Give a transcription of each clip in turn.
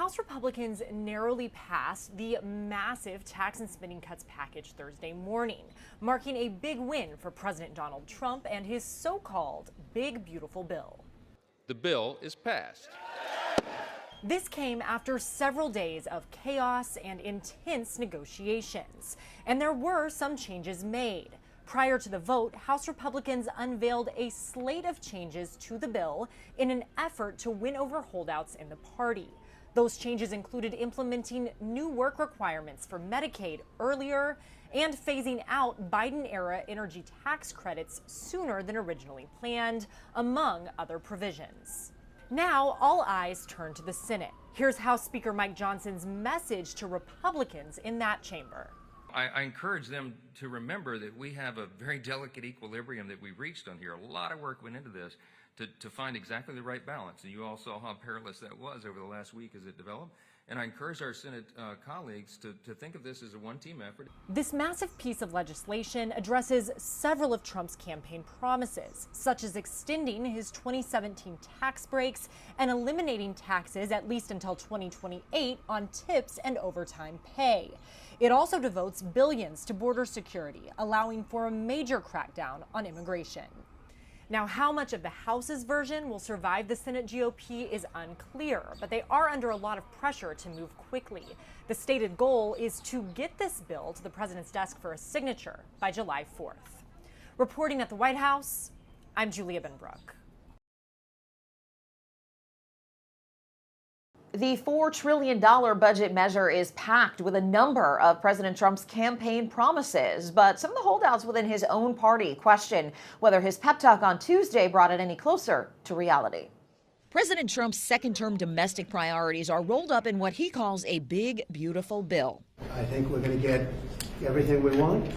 House Republicans narrowly passed the massive tax and spending cuts package Thursday morning, marking a big win for President Donald Trump and his so-called Big Beautiful Bill. The bill is passed. This came after several days of chaos and intense negotiations, and there were some changes made. Prior to the vote, House Republicans unveiled a slate of changes to the bill in an effort to win over holdouts in the party. Those changes included implementing new work requirements for Medicaid earlier and phasing out Biden-era energy tax credits sooner than originally planned, among other provisions. Now, all eyes turn to the Senate. Here's House Speaker Mike Johnson's message to Republicans in that chamber. I encourage them to remember that we have a very delicate equilibrium that we reached on here. A lot of work went into this to find exactly the right balance. And you all saw how perilous that was over the last week as it developed. And I encourage our Senate colleagues to think of this as a one-team effort. This massive piece of legislation addresses several of Trump's campaign promises, such as extending his 2017 tax breaks and eliminating taxes at least until 2028 on tips and overtime pay. It also devotes billions to border security, allowing for a major crackdown on immigration. Now, how much of the House's version will survive the Senate GOP is unclear, but they are under a lot of pressure to move quickly. The stated goal is to get this bill to the president's desk for a signature by July 4th. Reporting at the White House, I'm Julia Benbrook. The $4 trillion budget measure is packed with a number of President Trump's campaign promises, but some of the holdouts within his own party question whether his pep talk on Tuesday brought it any closer to reality. President Trump's second-term domestic priorities are rolled up in what he calls a big, beautiful bill. I think we're going to get everything we want,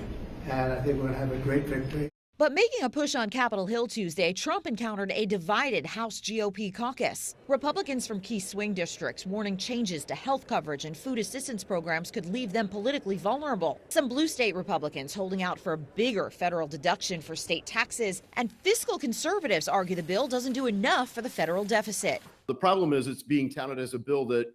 and I think we're going to have a great victory. But making a push on Capitol Hill Tuesday, Trump encountered a divided House GOP caucus. Republicans from key swing districts warning changes to health coverage and food assistance programs could leave them politically vulnerable. Some blue state Republicans holding out for a bigger federal deduction for state taxes, and fiscal conservatives argue the bill doesn't do enough for the federal deficit. The problem is it's being touted as a bill that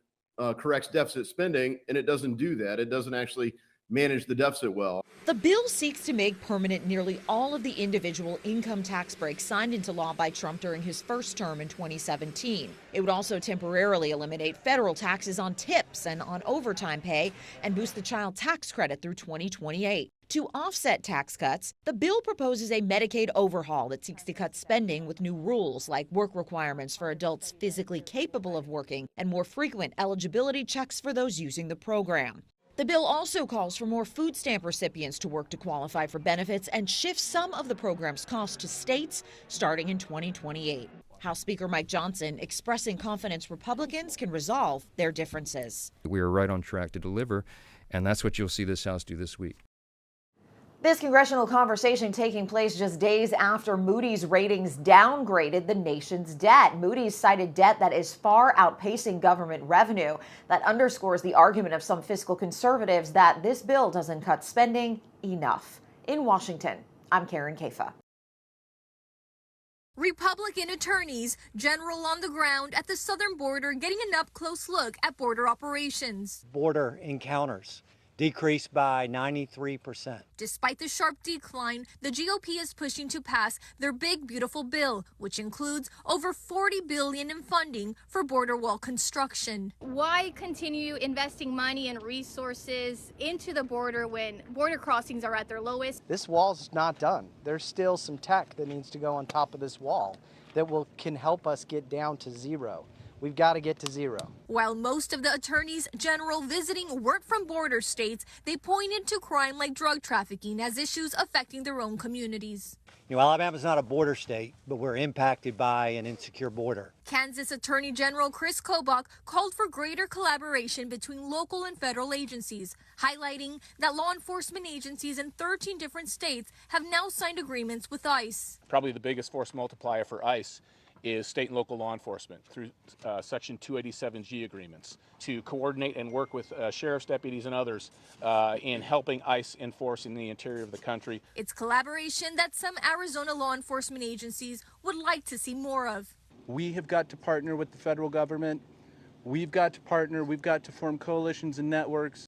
corrects deficit spending, and it doesn't do that. It doesn't actually manage the deficit well. The bill seeks to make permanent nearly all of the individual income tax breaks signed into law by Trump during his first term in 2017. It would also temporarily eliminate federal taxes on tips and on overtime pay and boost the child tax credit through 2028. To offset tax cuts, the bill proposes a Medicaid overhaul that seeks to cut spending with new rules like work requirements for adults physically capable of working and more frequent eligibility checks for those using the program. The bill also calls for more food stamp recipients to work to qualify for benefits and shifts some of the program's costs to states starting in 2028. House Speaker Mike Johnson expressing confidence Republicans can resolve their differences. We are right on track to deliver, and that's what you'll see this House do this week. This congressional conversation taking place just days after Moody's ratings downgraded the nation's debt. Moody's cited debt that is far outpacing government revenue. That underscores the argument of some fiscal conservatives that this bill doesn't cut spending enough. In Washington, I'm Karen Kafa. Republican attorneys general on the ground at the southern border getting an up-close look at border operations. Border encounters decreased by 93%. Despite the sharp decline, the GOP is pushing to pass their big, beautiful bill, which includes over $40 billion in funding for border wall construction. Why continue investing money and resources into the border when border crossings are at their lowest? This wall's not done. There's still some tech that needs to go on top of this wall that can help us get down to zero. We've got to get to zero. While most of the attorneys general visiting weren't from border states, they pointed to crime like drug trafficking as issues affecting their own communities. You know, Alabama's not a border state, but we're impacted by an insecure border. Kansas Attorney General Chris Kobach called for greater collaboration between local and federal agencies, highlighting that law enforcement agencies in 13 different states have now signed agreements with ICE. Probably the biggest force multiplier for ICE is state and local law enforcement through Section 287G agreements to coordinate and work with sheriff's deputies and others in helping ICE enforce in the interior of the country. It's collaboration that some Arizona law enforcement agencies would like to see more of. We have got to partner with the federal government We've got to partner, we've got to form coalitions and networks